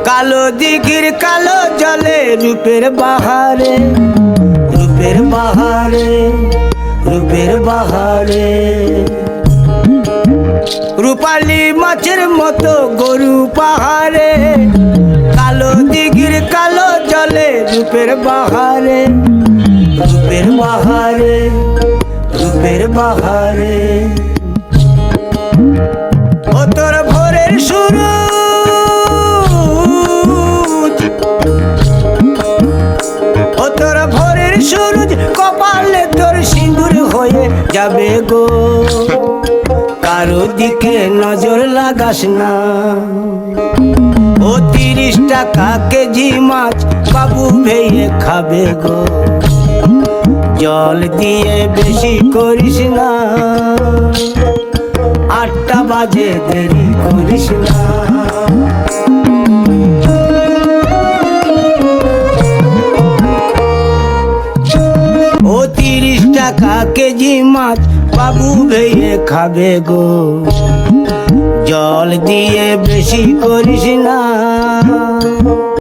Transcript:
কালো দিঘির কালো জলে রূপের বাহারে, রূপের বাহারে, রূপের বাহারে, রূপালী মাছের মতো গরু পাহাড়ে, কালো দিঘির কালো জলে রূপের বাহারে, রূপের বাহারে, রূপের বাহারে। ও তোর ভোরের সূরজ, ও তোর ভোরের সূরজ কপালে তোর সিঁদুর হয়ে যাবে গো, কারো দিকে নজর লাগাস না। ও 30 টাকা কেজি মাছ বাবু ভেয়ে খাবে গো, জল দিয়ে বেশি করিস না, 8টা বাজে দেরি করিস না। ও 30 টাকা কেজি মাছ বাবু ভেয়ে খাবে গো, জল দিয়ে বেশি করিস না।